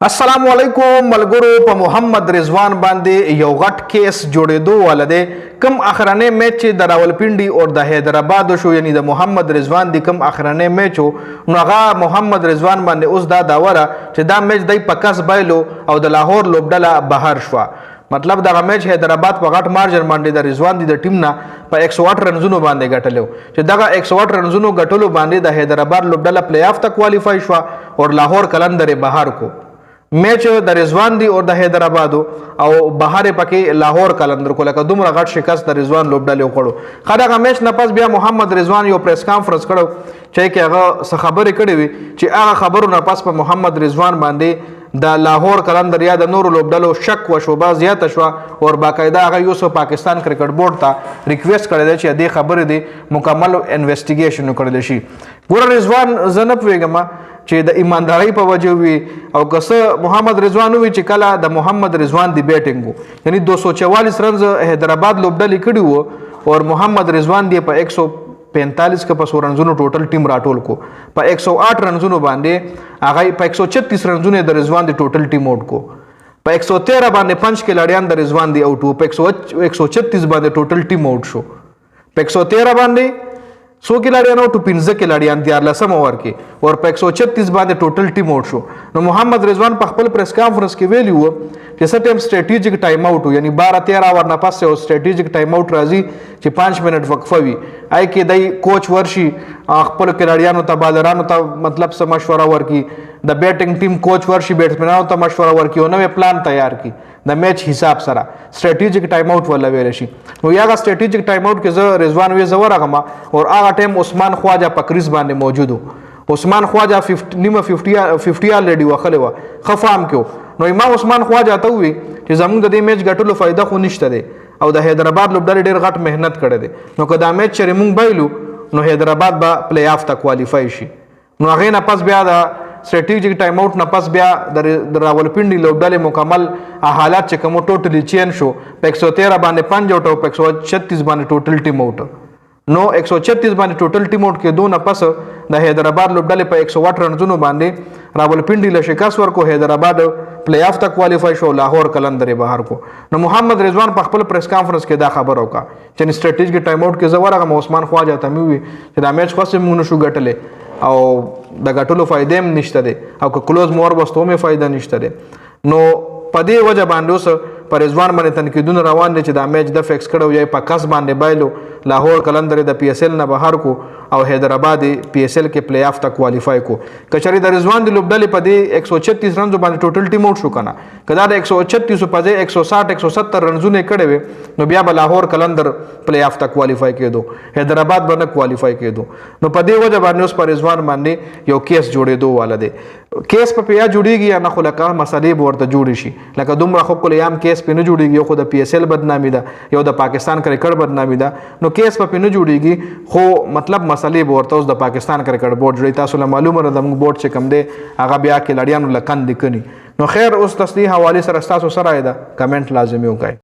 السلام علیکم ملګرو په محمد رضوان باندې یو غټ کیس جوړېدو ولده کم اخرنه میچ چې د راولپنډي او د حیدرآباد شو یعنی د محمد رضوان د کم اخرنه میچ نو هغه محمد رضوان باندې اوس دا داوره چې دا میچ د پکاس بایلو او د لاهور لوبډله بهر شو مطلب دا میچ حیدرآباد په غټ مارجن باندې د رضوان د ټیم نه په 108 رنزونو باندې ګټلو چې دغه 108 رنزونو ګټلو باندې د حیدرآباد لوبډله پلی آف ته کوالیفای شو او لاهور کلندر بهر کو میچ د رضوان دی او د حیدرآباد او بهر پکې لاهور کلندر کو لکه دومره غټ شکست د رضوان لوبډلې وکړو خدغه میچ نه پس بیا محمد رضوان یو پریس کانفرنس کړو چې هغه څه خبرې کړې وي چې هغه خبرو نه پس په محمد رضوان باندې د لاهور کلندر یا د نور لوبډلو شک و شوبه زیاته شو او باقاعده هغه یوسف پاکستان کرکټ بورډ ته ریکویسټ کړی دی چې دې خبرې دی مکمل انویسټیګیشن وکړل شي ګور رضوان زنه پوهېږم چې د ایماندارۍ په وجه وي او که محمد رضوان وي چې کله د محمد رضوان دی بیټینګ یعنی 244 رنز حیدرآباد لوبډلې کړي وو او محمد رضوان دی په 145 کې په رنزونو ټوټل ټیم راټول کو په 108 رنزونو باندې هغه په 136 رنزونو د رضوان دی ټوټل ټیم آوټ کو په 113 باندې پنځ کلاړیان د رضوان دی آوټ په 136 باندې ټوټل ټیم آوټ شو په 113 باندې 100 کلاړیان او 15 کلاړیان دیار لسم اور کې او په 136 باندې ټوټل ټیم آوټ شو نو محمد رضوان په خپل پریس کانفرنس کې ویلی وو چې سټیم سټریټیجیک ټایم آوټ یعنی 12-13 اور نه پس یو سټریټیجیک ټایم آوټ راځي چې 5 منټ وقفه وي آی کې دای کوچ ورشي خپل کلاړیانو ته بالرانو ته مطلب سم مشوره ورکي د بیټینګ ټیم کوچ ورشي بیټسمنانو ته مشوره ورکي او نوې پلان تیار کی د میچ حساب سره سټریټیجیک ټایم آوټ ولا ویل شي نو یاغه سټریټیجیک ټایم آوټ کې زه رضوان وی زور غما او هغه ټیم عثمان خواجه پکریز باندې موجود عثمان خواجه 50 الریډي وخلې و خفام کېو نو ما عثمان خواجه ته وی چې زموږ د دې میچ ګټلو فائدہ خو نشته دی او د حیدرآباد لوبډلې ډېر غټ مهنت کړې دی نو که دا میچ چې موږ بایلو نو حیدرآباد به پلی آف ته کوالیفای شي نو هغه نه پس بیا د سټریټیجیک ټایم آوټ نه پس بیا د راولپنډي لوبډلې مکمل حالات چې کوم ټوټلی چین شو په 113 باندې 5 آوټ او په 136 باندې ټوټل ټیم آوټ نو 136 باندې ټوټل ټیم آوټ کې دوه نه پس د حیدرآباد لوبډلې په 108 رنزونو باندې راولپنډي له شکست ورکو حیدرآباد پلی آف ته کوالیفای شو لاهور کلندر بهر کو نو محمد رضوان په خپل پریس کانفرنس کې دا خبر وکړه چې سټریټیجیک ټایم آوټ کې زورغه عثمان خواجه ته مې وی چې دا میچ خاصه مونږ نشو ګټلې او د ګټلو فائدې هم نشته دي او که کلوز مور بستو مې فائدہ نشته دي نو په دې وجه باندې اوس پر رضوان باندې تنقیدونه روان دي چې دا میچ د فکس کړو یا په کس باندې بایلو لاهور کلندر د پی ایس ال نه بهر کو او حیدرآباد پی ایس ال کې پلی آف ته کوالیفای کو کچری د رضوان د لوبډلې په دې 136 رنز باندې ټوټل ټیم آوټ شو کنه کدا د 136 په ځای 160 170 رنزونه کړي وي نو بیا به لاهور کلندر پلی آف ته کوالیفای کېدو حیدرآباد باندې کوالیفای کېدو نو په دې وجه باندې اوس پر رضوان باندې یو کیس جوړېدو والده کیس په پیا جوړیږي یا نه خو لکه مسلې ورته جوړ شي لکه دومره خو کله یام کیس په نه جوړیږي خو د پی ایس ال بدنامي ده یو د پاکستان کرکټ بدنامي ده نو کیس په نه جوړیږي خو مطلب مسلې ورته اوس د پاکستان کرکټ بورډ جوړي تاسو له معلومه ده موږ بورډ چې کم دی هغه بیا کې لړیانو لکن دي کني نو خیر اوس تصدیق حواله سره تاسو سره ده کمنټ لازمي وکړئ